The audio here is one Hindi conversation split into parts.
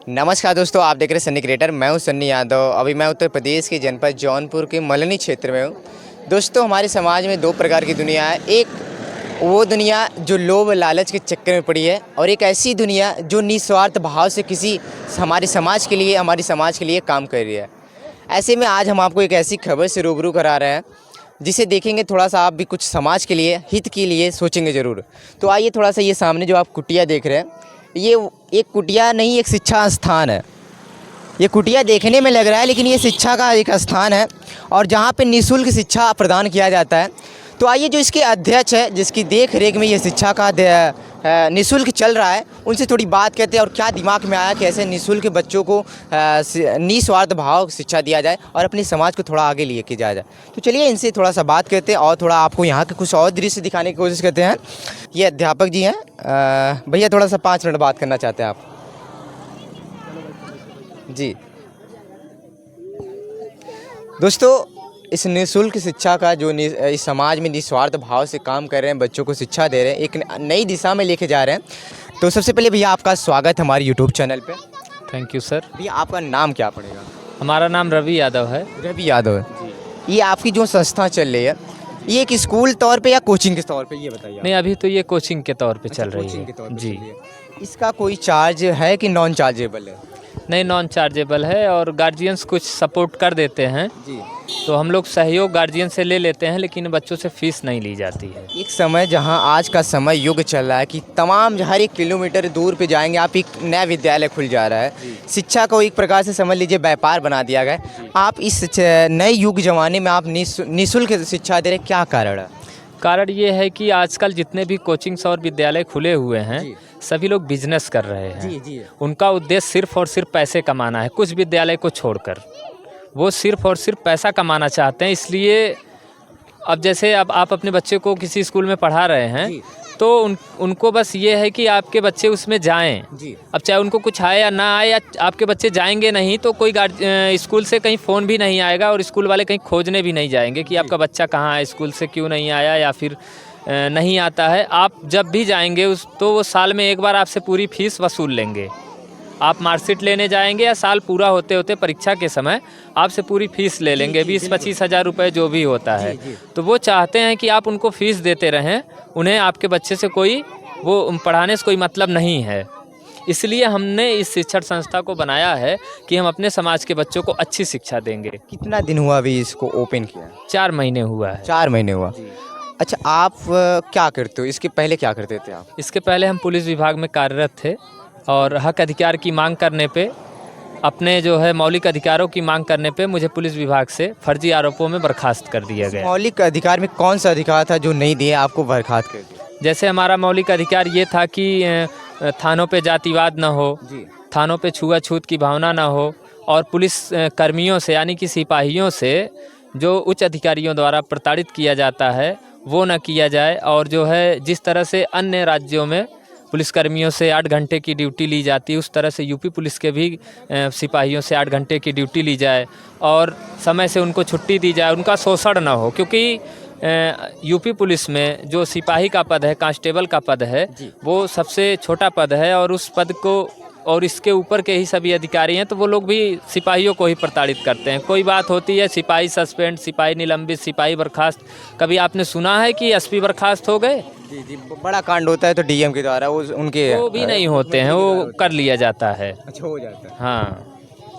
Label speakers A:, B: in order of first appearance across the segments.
A: नमस्कार दोस्तों, आप देख रहे हैं सन्नी क्रिएटर। मैं हूं सन्नी यादव। अभी मैं उत्तर प्रदेश के जनपद जौनपुर के मलनी क्षेत्र में हूं। दोस्तों, हमारे समाज में दो प्रकार की दुनिया है। एक वो दुनिया जो लोभ लालच के चक्कर में पड़ी है, और एक ऐसी दुनिया जो निस्वार्थ भाव से हमारे समाज के लिए काम कर रही है। ऐसे में आज हम आपको एक ऐसी खबर से रूबरू करा रहे हैं जिसे देखेंगे, थोड़ा सा आप भी कुछ समाज के लिए, हित के लिए सोचेंगे ज़रूर। तो आइए, थोड़ा सा ये सामने जो आप कुटिया देख रहे हैं, ये एक कुटिया नहीं, एक शिक्षा स्थान है। ये कुटिया देखने में लग रहा है, लेकिन ये शिक्षा का एक स्थान है और जहाँ पे निःशुल्क शिक्षा प्रदान किया जाता है। तो आइए, जो इसके अध्यक्ष है, जिसकी देख रेख में ये शिक्षा का निःशुल्क चल रहा है, उनसे थोड़ी बात करते हैं और क्या दिमाग में आया कि ऐसे निःशुल्क बच्चों को निस्वार्थ भाव शिक्षा दिया जाए और अपने समाज को थोड़ा आगे लेके जाया जाए। तो चलिए, इनसे थोड़ा सा बात करते हैं और थोड़ा आपको यहाँ के कुछ और दृश्य दिखाने की कोशिश करते हैं। ये अध्यापक जी हैं। भैया, थोड़ा सा 5 मिनट बात करना चाहते हैं आप जी। दोस्तों, इस निःशुल्क शिक्षा का जो इस समाज में निस्वार्थ भाव से काम कर रहे हैं, बच्चों को शिक्षा दे रहे हैं, एक नई दिशा में लेके जा रहे हैं। तो सबसे पहले भैया, आपका स्वागत है हमारे यूट्यूब चैनल पे।
B: Thank you sir.
A: भैया, आपका नाम क्या पड़ेगा?
B: हमारा नाम रवि यादव है।
A: रवि यादव है। ये आपकी जो संस्था चल रही है, ये एक स्कूल तौर पे या कोचिंग के तौर पे, ये बताइए।
B: नहीं, अभी तो ये कोचिंग के तौर पे चल रही
A: कोचिंग के तौर
B: है
A: पे
B: जी।
A: चल रही है। इसका कोई चार्ज है कि नॉन चार्जेबल है?
B: नहीं, नॉन चार्जेबल है और गार्जियंस कुछ सपोर्ट कर देते हैं
A: जी।
B: तो हम लोग सहयोग गार्जियन से ले लेते हैं, लेकिन बच्चों से फीस नहीं ली जाती है।
A: एक समय, जहां आज का समय युग चल रहा है कि तमाम हर 1 किलोमीटर दूर पे जाएंगे आप, एक नया विद्यालय खुल जा रहा है। शिक्षा को एक प्रकार से समझ लीजिए व्यापार बना दिया गया है। आप इस नए युग जमाने में आप निःशुल्क शिक्षा दे रहे, क्या कारण है?
B: कारण ये है कि आजकल जितने भी कोचिंग्स और विद्यालय खुले हुए हैं, सभी लोग बिजनेस कर रहे हैं। उनका उद्देश्य सिर्फ और सिर्फ पैसे कमाना है। कुछ विद्यालय को छोड़कर वो सिर्फ और सिर्फ पैसा कमाना चाहते हैं। इसलिए अब जैसे अब आप अपने बच्चे को किसी स्कूल में पढ़ा रहे हैं तो उनको बस ये है कि आपके बच्चे उसमें जाएं। अब चाहे उनको कुछ आए या ना आए, या आपके बच्चे जाएंगे नहीं तो कोई स्कूल से कहीं फ़ोन भी नहीं आएगा और स्कूल वाले कहीं खोजने भी नहीं जाएंगे कि आपका बच्चा कहाँ है, स्कूल से क्यों नहीं आया या फिर नहीं आता है। आप जब भी जाएंगे तो वो साल में एक बार आपसे पूरी फीस वसूल लेंगे। आप मार्कशीट लेने जाएंगे या साल पूरा होते होते परीक्षा के समय आपसे पूरी फीस ले लेंगे, 20-25 हज़ार रुपये जो भी होता है। तो वो चाहते हैं कि आप उनको फीस देते रहें, उन्हें आपके बच्चे से वो पढ़ाने से कोई मतलब नहीं है। इसलिए हमने इस शिक्षण संस्था को बनाया है कि हम अपने समाज के बच्चों को अच्छी शिक्षा देंगे।
A: कितना दिन हुआ अभी इसको ओपन किया?
B: 4 महीने हुआ है।
A: 4 महीने हुआ। अच्छा, आप क्या करते हो? इसके पहले क्या करते थे आप?
B: इसके पहले हम पुलिस विभाग में कार्यरत थे और हक अधिकार की मांग करने पे, अपने जो है मौलिक अधिकारों की मांग करने पे मुझे पुलिस विभाग से फर्जी आरोपों में बर्खास्त कर दिया गया।
A: मौलिक अधिकार में कौन सा अधिकार था जो नहीं दिया आपको बर्खास्त कर दिया?
B: जैसे हमारा मौलिक अधिकार ये था कि थानों पे जातिवाद न हो, थानों पे छुआछूत की भावना न हो, और पुलिस कर्मियों से यानी कि सिपाहियों से जो उच्च अधिकारियों द्वारा प्रताड़ित किया जाता है वो न किया जाए। और जो है जिस तरह से अन्य राज्यों में पुलिसकर्मियों से 8 घंटे की ड्यूटी ली जाती है, उस तरह से यूपी पुलिस के भी सिपाहियों से 8 घंटे की ड्यूटी ली जाए और समय से उनको छुट्टी दी जाए, उनका शोषण ना हो। क्योंकि यूपी पुलिस में जो सिपाही का पद है, कांस्टेबल का पद है, वो सबसे छोटा पद है और उस पद को और इसके ऊपर के ही सभी अधिकारी हैं, तो वो लोग भी सिपाहियों को ही प्रताड़ित करते हैं। कोई बात होती है, सिपाही सस्पेंड, सिपाही निलंबित, सिपाही बर्खास्त। कभी आपने सुना है कि एसपी बर्खास्त हो गए?
A: जी, बड़ा कांड होता है तो डीएम के द्वारा वो
B: भी नहीं होते हैं, वो कर लिया जाता है।
A: अच्छा, हो जाता है।
B: हाँ,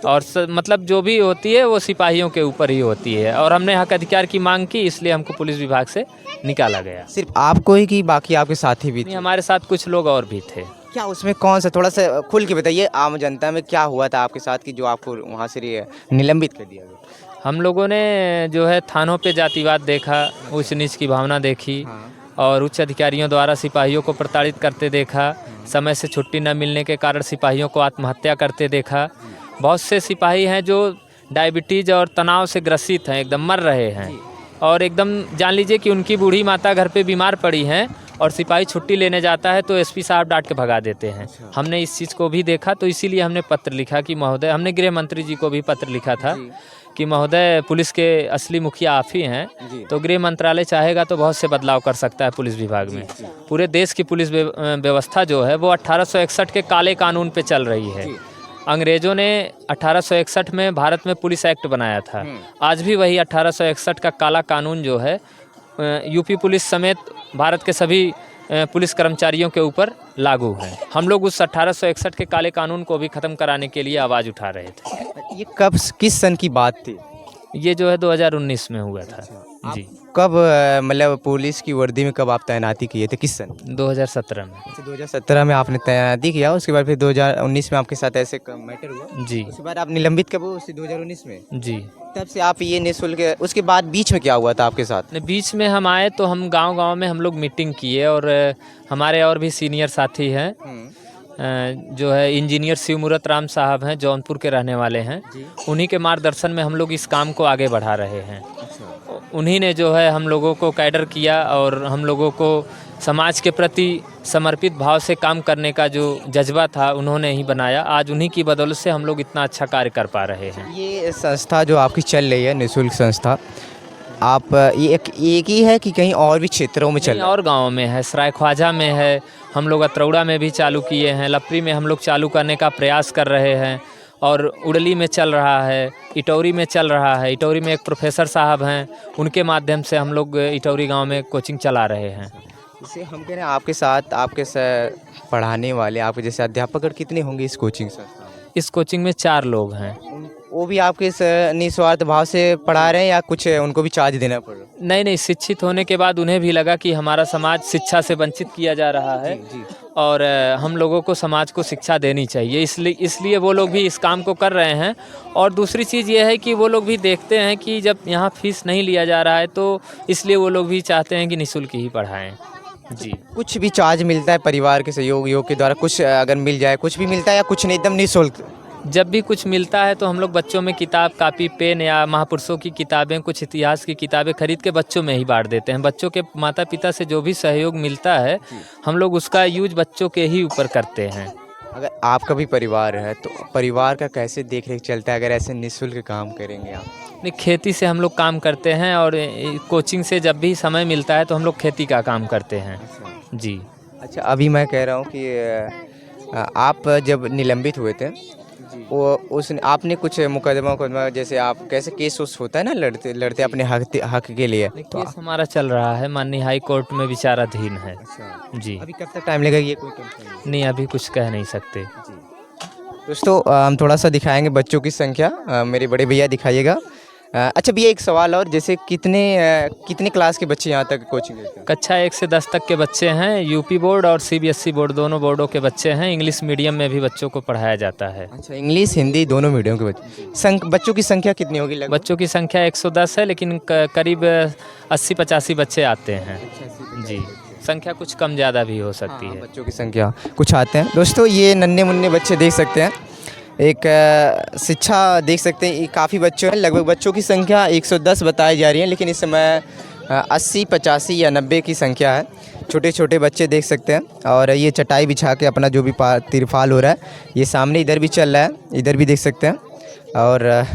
B: और मतलब जो भी होती है वो सिपाहियों के ऊपर ही होती है। और हमने हक अधिकार की मांग की, इसलिए हमको पुलिस विभाग से निकाला गया।
A: सिर्फ आपको ही कि बाकी आपके साथी भी थे?
B: हमारे साथ कुछ लोग और भी थे।
A: क्या उसमें कौन सा, थोड़ा सा खुल के बताइए, आम जनता में क्या हुआ था आपके साथ कि जो आपको वहाँ से निलंबित कर दिया गया?
B: हम लोगों ने जो है थानों पे जातिवाद देखा, उच्च नीच की भावना देखी, और उच्च अधिकारियों द्वारा सिपाहियों को प्रताड़ित करते देखा। समय से छुट्टी न मिलने के कारण सिपाहियों को आत्महत्या करते देखा। बहुत से सिपाही हैं जो डायबिटीज़ और तनाव से ग्रसित हैं, एकदम मर रहे हैं, और एकदम जान लीजिए कि उनकी बूढ़ी माता घर पे बीमार पड़ी हैं और सिपाही छुट्टी लेने जाता है तो एसपी साहब डांट के भगा देते हैं। हमने इस चीज़ को भी देखा, तो इसीलिए हमने पत्र लिखा कि महोदय, हमने गृह मंत्री जी को भी पत्र लिखा था कि महोदय, पुलिस के असली मुखिया आप ही हैं, तो गृह मंत्रालय चाहेगा तो बहुत से बदलाव कर सकता है पुलिस विभाग में। पूरे देश की पुलिस व्यवस्था जो है वो 1861 के काले कानून पे चल रही है। अंग्रेज़ों ने 1861 में भारत में पुलिस एक्ट बनाया था। आज भी वही 1861 का काला कानून जो है यूपी पुलिस समेत भारत के सभी पुलिस कर्मचारियों के ऊपर लागू है। हम लोग उस 1861 के काले कानून को भी ख़त्म कराने के लिए आवाज़ उठा रहे थे।
A: ये कब किस सन की बात थी?
B: ये जो है 2019 में हुआ था जी।
A: कब मतलब पुलिस की वर्दी में कब आप तैनाती किए थे, किस सन?
B: 2017 में
A: 2017 में आपने तैनाती किया, उसके बाद फिर 2019 में आपके साथ ऐसे मैटर हुआ,
B: जी
A: उसके बाद आप निलंबित कब हुए? उसी 2019 में।
B: जी।
A: तब से आप ये निःशुल्क, उसके बाद बीच में क्या हुआ था आपके साथ?
B: बीच में हम आए तो हम गांव-गांव में हम लोग मीटिंग किए और हमारे और भी सीनियर साथी हैं जो है इंजीनियर शिवमूर्त राम साहब हैं, जौनपुर के रहने वाले हैं। उन्हीं के मार्गदर्शन में हम लोग इस काम को आगे बढ़ा रहे हैं। उन्हीं ने जो है हम लोगों को कैडर किया और हम लोगों को समाज के प्रति समर्पित भाव से काम करने का जो जज्बा था उन्होंने ही बनाया। आज उन्हीं की बदौलत से हम लोग इतना अच्छा कार्य कर पा रहे हैं।
A: ये संस्था जो आपकी चल रही है निःशुल्क संस्था, आप ये एक ही है कि कहीं और भी क्षेत्रों में चल रहा है?
B: और गाँव में है, सराय ख्वाजा में है, हम लोग अतरौड़ा में भी चालू किए हैं, लपरी में हम लोग चालू करने का प्रयास कर रहे हैं और उड़ली में चल रहा है, इटौरी में चल रहा है। इटौरी में एक प्रोफेसर साहब हैं, उनके माध्यम से हम लोग इटौरी गांव में कोचिंग चला रहे हैं।
A: जैसे हम कह रहे हैं आपके साथ आपके पढ़ाने वाले आपके जैसे अध्यापक और कितने होंगे इस कोचिंग संस्था में?
B: इस कोचिंग में 4 लोग हैं।
A: वो भी आपके निस्वार्थ भाव से पढ़ा रहे हैं या कुछ उनको भी चार्ज देना पड़ रहा है?
B: नहीं, शिक्षित होने के बाद उन्हें भी लगा कि हमारा समाज शिक्षा से वंचित किया जा रहा है और हम लोगों को समाज को शिक्षा देनी चाहिए, इसलिए वो लोग भी इस काम को कर रहे हैं। और दूसरी चीज़ ये है कि वो लोग भी देखते हैं कि जब यहाँ फीस नहीं लिया जा रहा है तो इसलिए वो लोग भी चाहते हैं कि निःशुल्क ही पढ़ाएँ जी।
A: कुछ भी चार्ज मिलता है परिवार के सहयोग के द्वारा, कुछ अगर मिल जाए, कुछ भी मिलता है या कुछ नहीं, एकदम निःशुल्क?
B: जब भी कुछ मिलता है तो हम लोग बच्चों में किताब, कापी, पेन या महापुरुषों की किताबें, कुछ इतिहास की किताबें खरीद के बच्चों में ही बांट देते हैं। बच्चों के माता पिता से जो भी सहयोग मिलता है हम लोग उसका यूज बच्चों के ही ऊपर करते हैं।
A: अगर आपका भी परिवार है तो परिवार का कैसे देख रेख चलता है अगर ऐसे निःशुल्क काम करेंगे आप?
B: नहीं, खेती से हम लोग काम करते हैं और कोचिंग से जब भी समय मिलता है तो हम लोग खेती का काम करते हैं जी।
A: अच्छा, अभी मैं कह रहा हूँ कि आप जब निलंबित हुए थे वो आपने कुछ मुकदमा जैसे आप कैसे केस उस होता है ना, लड़ते अपने हक के लिए, तो
B: केस हमारा चल रहा है, माननीय हाई कोर्ट में विचाराधीन है जी।
A: अभी कब तक टाइम लगेगा ये कोई
B: नहीं, अभी कुछ कह नहीं सकते।
A: दोस्तों हम थोड़ा सा दिखाएंगे बच्चों की संख्या, मेरे बड़े भैया दिखाइएगा। अच्छा भैया एक सवाल और, जैसे कितने क्लास के बच्चे यहाँ तक कोचिंग लेते हैं?
B: कक्षा 1 से 10 तक के बच्चे हैं, यूपी बोर्ड और CBSE बोर्ड दोनों बोर्डों के बच्चे हैं। इंग्लिश मीडियम में भी बच्चों को पढ़ाया जाता है।
A: अच्छा, इंग्लिश हिंदी दोनों मीडियम के बच्चे। बच्चों की संख्या कितनी होगी लगभग?
B: बच्चों की संख्या 110 है, लेकिन करीब 80-85 बच्चे आते हैं जी। संख्या कुछ कम ज़्यादा भी हो सकती है।
A: बच्चों की संख्या कुछ आते हैं। दोस्तों ये नन्हे मुन्ने बच्चे देख सकते हैं, एक शिक्षा देख सकते हैं, ये काफ़ी बच्चे हैं। लगभग बच्चों की संख्या 110 बताई जा रही है, लेकिन इस समय 80, 85 या 90 की संख्या है। छोटे छोटे बच्चे देख सकते हैं और ये चटाई बिछा के अपना जो भी तिरपाल हो रहा है, ये सामने इधर भी चल रहा है, इधर भी देख सकते हैं। और